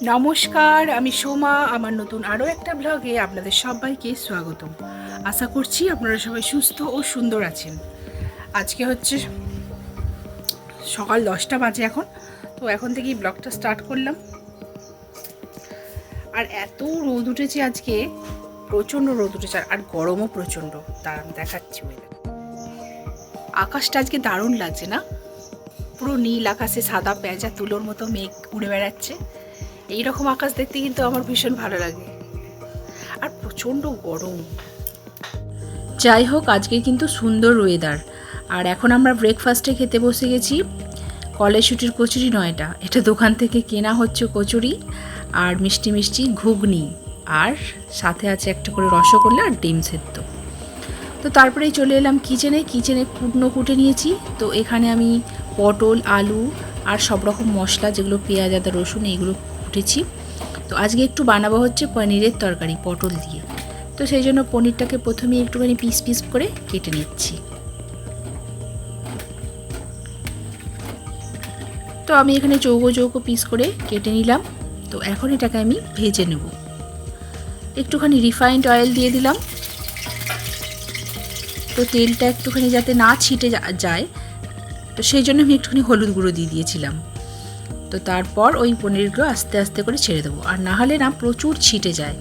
নমস্কার, আমি সোমা। আমার নতুন আরও একটা ব্লগে আপনাদের সবাইকে স্বাগতম। আশা করছি আপনারা সবাই সুস্থ ও সুন্দর আছেন। আজকে হচ্ছে সকাল 10টা বাজে এখন। তো এখন থেকেই ব্লগটা স্টার্ট করলাম। আর এত রোদ উঠেছে আজকে, প্রচণ্ড রোদ উঠেছে আর গরমও প্রচণ্ড। দাঁড়ান দেখাচ্ছি ওয়েদার। আকাশটা আজকে দারুণ লাগছে না? পুরো নীল আকাশে সাদা পেঁজা তুলোর মতো মেঘ উড়ে বেড়াচ্ছে। এইরকম আকাশ দেখতে কিন্তু আমার ভীষণ ভালো লাগে। আর প্রচণ্ড গরম। যাই হোক, আজকে কিন্তু সুন্দর ওয়েদার। আর এখন আমরা ব্রেকফাস্টে খেতে বসে গেছি। কলেজশুটির কচুরি নয়, এটা দোকান থেকে কেনা হচ্ছে কচুরি আর মিষ্টি মিষ্টি ঘুগনি, আর সাথে আছে একটা করে রসগোল্লা আর ডিম সেদ্ধ। তো তারপরেই চলে এলাম কিচেনে কুটনো কুটে নিয়েছি। তো এখানে আমি পটল, আলু আর সব রকম মশলা, যেগুলো পেঁয়াজ, আদা, রসুন, এইগুলো কুটেছি। তো আজকে একটু বানাবো হচ্ছে পনিরের তরকারি পটল দিয়ে। তো সেই জন্য পনিরটাকে প্রথমে একটুখানি পিস পিস করে কেটে নিচ্ছি। তো আমি এখানে চৌকো চৌকো পিস করে কেটে নিলাম। তো এখন এটাকে আমি ভেজে নেব। একটুখানি রিফাইন্ড অয়েল দিয়ে দিলাম। তো তেলটা একটুখানি যাতে না ছিটে যায়, তো সেই জন্য আমি একটুখানি হলুদ গুঁড়ো দিয়ে দিয়েছিলাম। তো তারপর ওই পনিরগুলো আস্তে আস্তে করে ছেড়ে দেবো, আর না হলে না প্রচুর ছিটে যায়।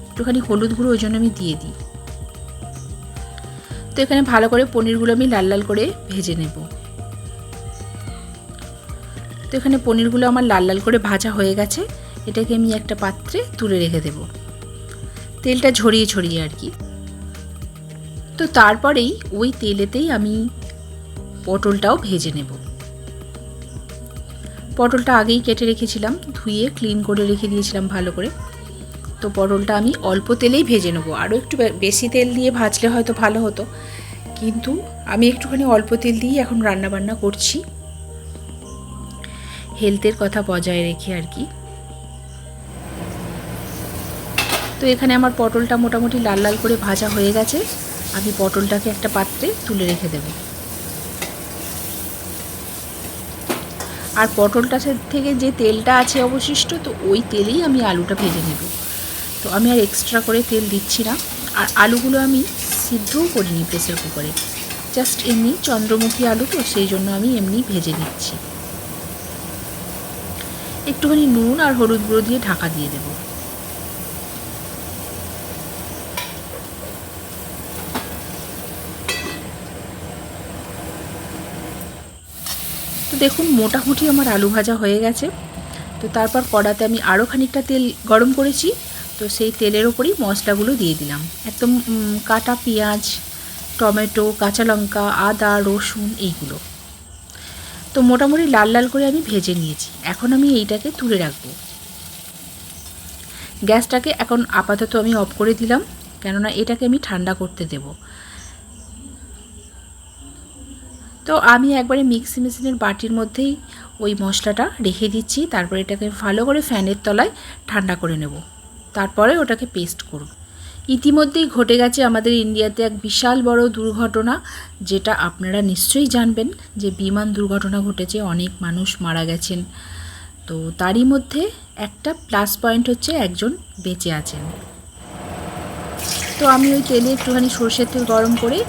একটুখানি হলুদ গুঁড়ো ওই জন্য আমি দিয়ে দিই। তো এখানে ভালো করে পনিরগুলো আমি লাল লাল করে ভেজে নেব। তো এখানে পনিরগুলো আমার লাল লাল করে ভাজা হয়ে গেছে। এটাকে আমি একটা পাত্রে তুলে রেখে দেব, তেলটা ঝরিয়ে ছড়িয়ে আর কি। তো তারপরেই ওই তেলেতেই আমি পটলটাও ভেজে নেব। পটলটা আগেই কেটে রেখেছিলাম, ধুয়ে ক্লিন করে রেখে দিয়েছিলাম ভালো করে। তো পটলটা আমি অল্প তেলেই ভেজে নেব। আরও একটু বেশি তেল দিয়ে ভাজলে হয়তো ভালো হতো, কিন্তু আমি একটুখানি অল্প তেল দিয়েই এখন রান্না বান্না করছি, হেলথের কথা বজায় রেখে আর কি। তো এখানে আমার পটলটা মোটামুটি লাল লাল করে ভাজা হয়ে গেছে। আমি পটলটাকে একটা পাত্রে তুলে রেখে দেব। আর পটলটা থেকে যে তেলটা আছে অবশিষ্ট, তো ওই তেলেই আমি আলুটা ভেজে নেব। তো আমি আর এক্সট্রা করে তেল দিচ্ছি না। আর আলুগুলো আমি সিদ্ধও করিনি প্রেসার কুকারে, জাস্ট এমনি চন্দ্রমুখী আলু, তো সেই জন্য আমি এমনি ভেজে নিচ্ছি। একটুখানি নুন আর হলুদ গুঁড়ো দিয়ে ঢাকা দিয়ে দেব। তো দেখুন, মোটামুটি আমার আলু ভাজা হয়ে গেছে। তো তারপর কড়াতে আমি আরও খানিকটা তেল গরম করেছি। তো সেই তেলের ওপরই মশলাগুলো দিয়ে দিলাম, একদম কাটা পেঁয়াজ, টমেটো, কাঁচা লঙ্কা, আদা, রসুন, এইগুলো। তো মোটামুটি লাল লাল করে আমি ভেজে নিয়েছি। এখন আমি এইটাকে তুলে রাখবো। গ্যাসটাকে এখন আপাতত আমি অফ করে দিলাম, কেননা এটাকে আমি ঠান্ডা করতে দেব। তো আমি একবারে মিক্সি মেশিনের বাটির মধ্যেই ওই মশলাটা রেখে দিচ্ছি। তারপরে এটাকে ভালো করে ফ্যানের তলায় ঠান্ডা করে নেব, তারপরে ওটাকে পেস্ট করব। ইতিমধ্যেই ঘটে গেছে আমাদের ইন্ডিয়াতে এক বিশাল বড় দুর্ঘটনা, যেটা আপনারা নিশ্চয়ই জানবেন, যে বিমান দুর্ঘটনা ঘটেছে, অনেক মানুষ মারা গেছেন। তো তারই মধ্যে একটা প্লাস পয়েন্ট হচ্ছে একজন বেঁচে আছেন। তো আমি ওই তেলে একটুখানি সরষের তেল গরম করে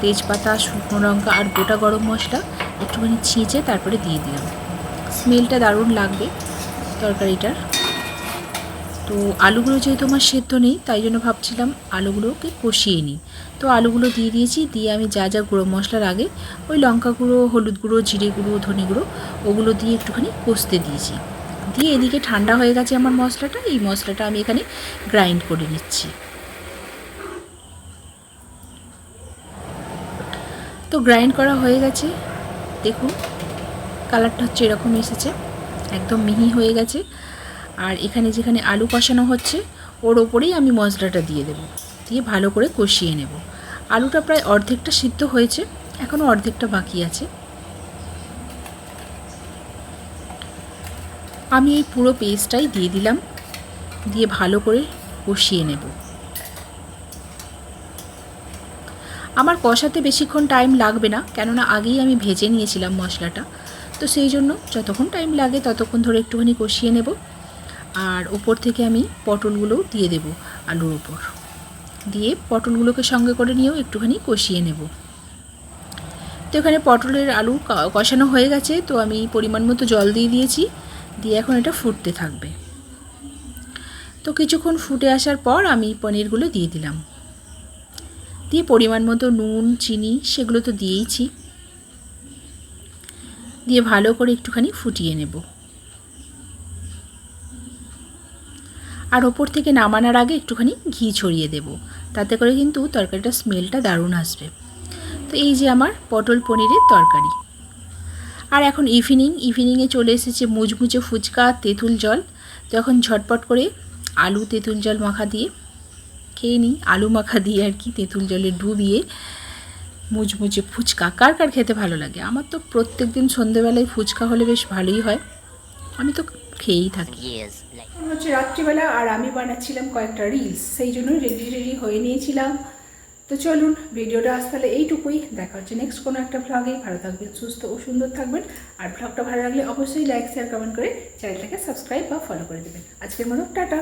তেজপাতা, শুকনো লঙ্কা আর গোটা গরম মশলা একটুখানি ছিঁচে তারপরে দিয়ে দিলাম। স্মেলটা দারুণ লাগবে তরকারিটার। তো আলুগুলো যেহেতু আমার সেদ্ধ নেই, তাই জন্য ভাবছিলাম আলুগুলোকে কষিয়ে নিই। তো আলুগুলো দিয়ে দিয়েছি, দিয়ে আমি যা যা গুঁড়ো মশলার আগে ওই লঙ্কা গুঁড়ো, হলুদ গুঁড়ো, জিরে গুঁড়ো, ধনে গুঁড়ো, ওগুলো দিয়ে একটুখানি কষতে দিয়েছি। দিয়ে এদিকে ঠান্ডা হয়ে গেছে আমার মশলাটা। এই মশলাটা আমি এখানে গ্রাইন্ড করে নিচ্ছি। তো গ্রাইন্ড করা হয়ে গেছে, দেখুন কালারটা হচ্ছে এরকম এসেছে, একদম মিহি হয়ে গেছে। আর এখানে যেখানে আলু কষানো হচ্ছে, ওর ওপরেই আমি মশলাটা দিয়ে দেব, দিয়ে ভালো করে কষিয়ে নেব। আলুটা প্রায় অর্ধেকটা সিদ্ধ হয়েছে, এখনও অর্ধেকটা বাকি আছে। আমি এই পুরো পেস্টটাই দিয়ে দিলাম, দিয়ে ভালো করে কষিয়ে নেব। আমার কষাতে বেশিক্ষণ টাইম লাগবে না, কেননা আগেই আমি ভেজে নিয়েছিলাম মশলাটা। তো সেই জন্য যতক্ষণ টাইম লাগে ততক্ষণ ধরে একটুখানি কষিয়ে নেব। আর ওপর থেকে আমি পটলগুলোও দিয়ে দেব আলুর ওপর, দিয়ে পটলগুলোকে সঙ্গে করে নিয়েও একটুখানি কষিয়ে নেব। তো এখানে পটলের আলু কষানো হয়ে গেছে, তো আমি পরিমাণ মতো জল দিয়ে দিয়েছি, দিয়ে এখন এটা ফুটতে থাকবে। তো কিছুক্ষণ ফুটে আসার পর আমি পনিরগুলো দিয়ে দিলাম, দিয়ে পরিমাণ মতো নুন চিনি সেগুলো তো দিয়েইছি, দিয়ে ভালো করে একটুখানি ফুটিয়ে নেব। আর ওপর থেকে নামানোর আগে একটুখানি ঘি ছড়িয়ে দেব, তাতে করে কিন্তু তরকারিটা স্মেলটা দারুণ আসবে। তো এই যে আমার পটল পনিরের তরকারি। আর এখন ইভিনিংয়ে চলে এসেছে মুচমুচে ফুচকা তেঁতুল জল। তো এখন ঝটপট করে আলু তেঁতুল জল মাখা দিয়ে খেয়ে নিই, আলু মাখা দিয়ে আর কি, তেঁতুল জলে ডুবিয়ে মুচমুচে ফুচকা। কার কার খেতে ভালো লাগে? আমার তো প্রত্যেক দিন সন্ধেবেলায় ফুচকা হলে বেশ ভালোই হয়, আমি তো খেয়েই থাকি। হচ্ছে রাত্রিবেলা আর আমি বানাচ্ছিলাম কয়েকটা রিলস, সেই জন্যই রেডি হয়ে নিয়েছিলাম। তো চলুন, ভিডিওটা আজ তাহলে এইটুকুই। দেখা হচ্ছে নেক্সট কোনো একটা ভ্লগে। ভালো থাকবেন, সুস্থ ও সুন্দর থাকবেন। আর ভ্লগটা ভালো লাগলে অবশ্যই লাইক শেয়ার কমেন্ট করে চ্যানেলটাকে সাবস্ক্রাইব বা ফলো করে দেবেন। আজকের মতো টাটা।